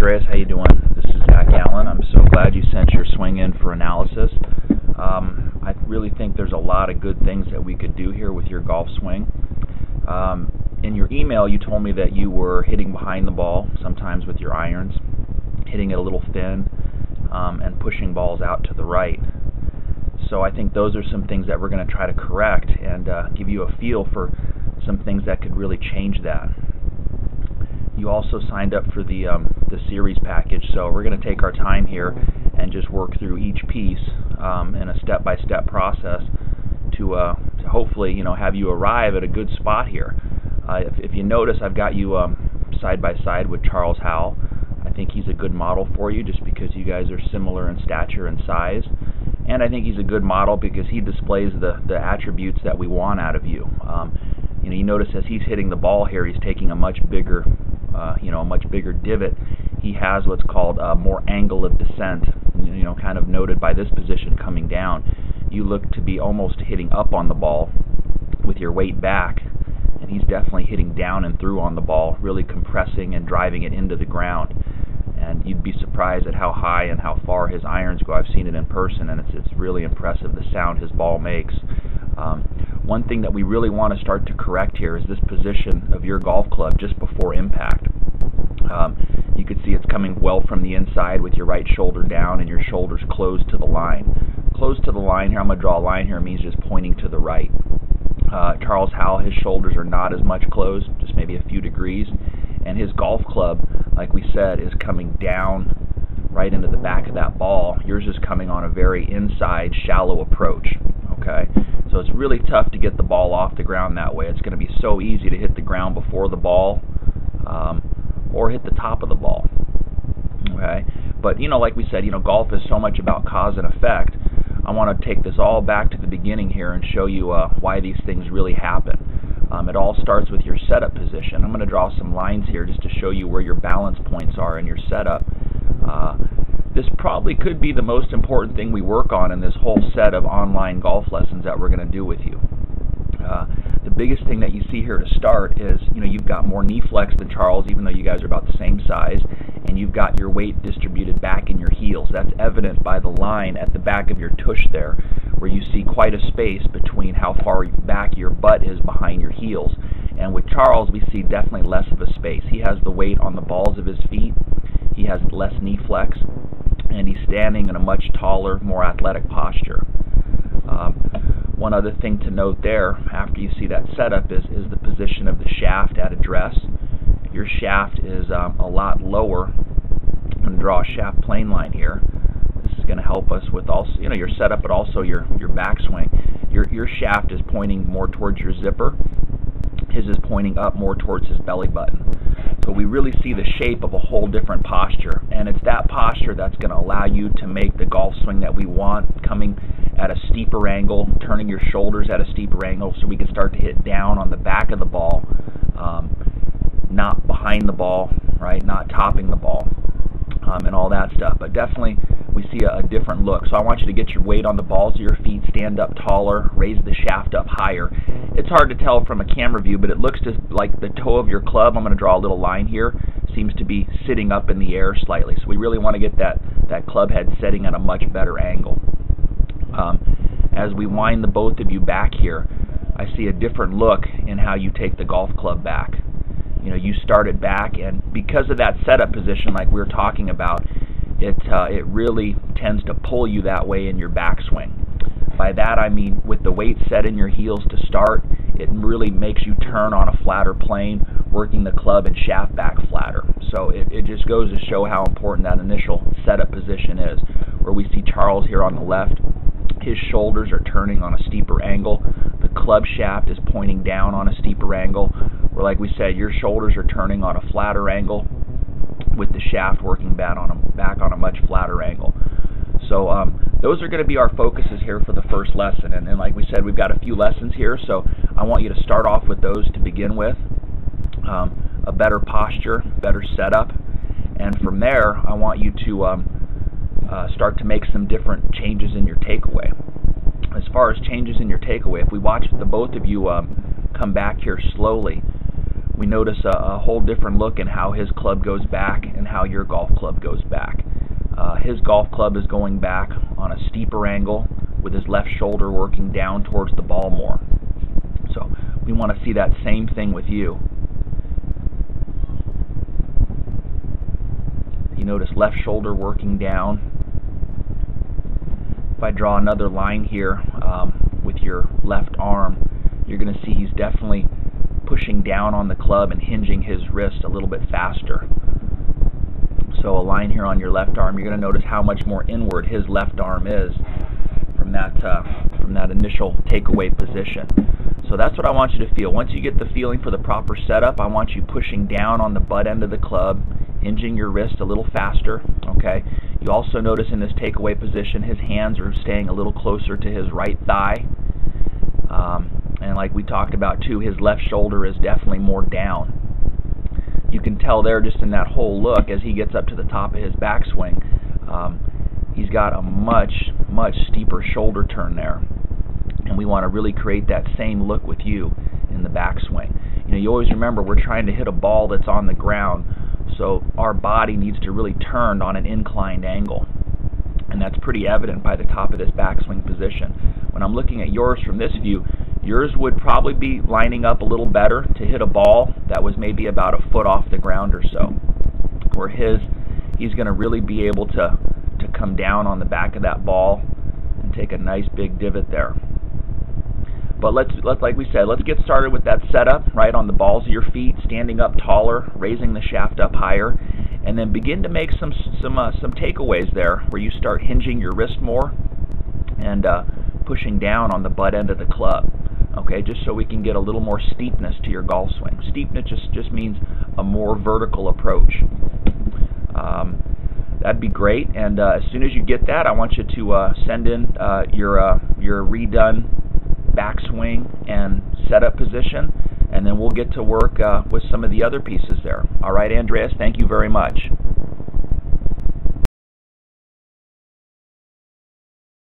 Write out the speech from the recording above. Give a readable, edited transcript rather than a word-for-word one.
Andreas, how you doing? This is Zach Allen. I'm so glad you sent your swing in for analysis. I really think there's a lot of good things that we could do here with your golf swing. In your email, you told me that you were hitting behind the ball, sometimes with your irons, hitting it a little thin, and pushing balls out to the right. So I think those are some things that we're going to try to correct and give you a feel for some things that could really change that. You also signed up for the series package, so we're going to take our time here and just work through each piece in a step-by-step process to hopefully have you arrive at a good spot here. If you notice, I've got you side by side with Charles Howell. I think he's a good model for you just because you guys are similar in stature and size, and I think he's a good model because he displays the attributes that we want out of you. You notice as he's hitting the ball here, he's taking a much bigger divot. He has what's called more angle of descent, kind of noted by this position coming down. You look to be almost hitting up on the ball with your weight back, and he's definitely hitting down and through on the ball, really compressing and driving it into the ground. And you'd be surprised at how high and how far his irons go. I've seen it in person, and it's really impressive, the sound his ball makes. One thing that we really want to start to correct here is this position of your golf club just before impact. You can see it's coming well from the inside with your right shoulder down and your shoulders closed to the line. Close to the line here, I'm going to draw a line here, means just pointing to the right. Charles Howell, his shoulders are not as much closed, just maybe a few degrees, and his golf club, like we said, is coming down right into the back of that ball. Yours is coming on a very inside, shallow approach. Okay, so it's really tough to get the ball off the ground that way. It's going to be so easy to hit the ground before the ball or hit the top of the ball. Okay, but like we said, golf is so much about cause and effect. I want to take this all back to the beginning here and show you why these things really happen. It all starts with your setup position. I'm going to draw some lines here just to show you where your balance points are in your setup. This probably could be the most important thing we work on in this whole set of online golf lessons that we're going to do with you. The biggest thing that you see here to start is, you've got more knee flex than Charles, even though you guys are about the same size, and you've got your weight distributed back in your heels. That's evident by the line at the back of your tush there, where you see quite a space between how far back your butt is behind your heels. And with Charles, we see definitely less of a space. He has the weight on the balls of his feet, he has less knee flex, and he's standing in a much taller, more athletic posture. One other thing to note there, after you see that setup, is the position of the shaft at address. Your shaft is a lot lower. I'm going to draw a shaft plane line here. This is going to help us with also, your setup, but also your backswing. Your shaft is pointing more towards your zipper. His is pointing up more towards his belly button. So we really see the shape of a whole different posture, and it's that posture that's going to allow you to make the golf swing that we want, coming at a steeper angle, turning your shoulders at a steeper angle so we can start to hit down on the back of the ball, not behind the ball, right, not topping the ball, and all that stuff. But definitely we see a different look. So I want you to get your weight on the balls of your feet, stand up taller, raise the shaft up higher. It's hard to tell from a camera view, but it looks just like the toe of your club, I'm going to draw a little line here, seems to be sitting up in the air slightly. So we really want to get that club head setting at a much better angle. As we wind the both of you back here, I see a different look in how you take the golf club back. You started back, and because of that setup position like we were talking about, it really tends to pull you that way in your backswing. By that I mean with the weight set in your heels to start, it really makes you turn on a flatter plane, working the club and shaft back flatter. So it just goes to show how important that initial setup position is. Where we see Charles here on the left, his shoulders are turning on a steeper angle. The club shaft is pointing down on a steeper angle. Where, like we said, your shoulders are turning on a flatter angle with the shaft working back on a much flatter angle. So those are going to be our focuses here for the first lesson. And like we said, we've got a few lessons here, so I want you to start off with those to begin with. A better posture, better setup. And from there, I want you to start to make some different changes in your takeaway. As far as changes in your takeaway, if we watch the both of you come back here slowly, we notice a whole different look in how his club goes back and how your golf club goes back. His golf club is going back on a steeper angle with his left shoulder working down towards the ball more. So we want to see that same thing with you. You notice left shoulder working down. If I draw another line here with your left arm, you're going to see he's definitely pushing down on the club and hinging his wrist a little bit faster. So a line here on your left arm, you're going to notice how much more inward his left arm is from that initial takeaway position. So that's what I want you to feel. Once you get the feeling for the proper setup, I want you pushing down on the butt end of the club, hinging your wrist a little faster. Okay. You also notice in this takeaway position, his hands are staying a little closer to his right thigh. And like we talked about too, his left shoulder is definitely more down. You can tell there just in that whole look as he gets up to the top of his backswing, he's got a much steeper shoulder turn there. And we want to really create that same look with you in the backswing. You know, you always remember we're trying to hit a ball that's on the ground, so our body needs to really turn on an inclined angle. And that's pretty evident by the top of this backswing position. When I'm looking at yours from this view, yours would probably be lining up a little better to hit a ball that was maybe about a foot off the ground or so. Where he's going to really be able to come down on the back of that ball and take a nice big divot there. But let's like we said, let's get started with that setup, right, on the balls of your feet, standing up taller, raising the shaft up higher, and then begin to make some takeaways there where you start hinging your wrist more and pushing down on the butt end of the club. Okay, just so we can get a little more steepness to your golf swing. Steepness just means a more vertical approach. That'd be great. And as soon as you get that, I want you to send in your redone backswing and setup position, and then we'll get to work with some of the other pieces there. All right, Andreas, thank you very much.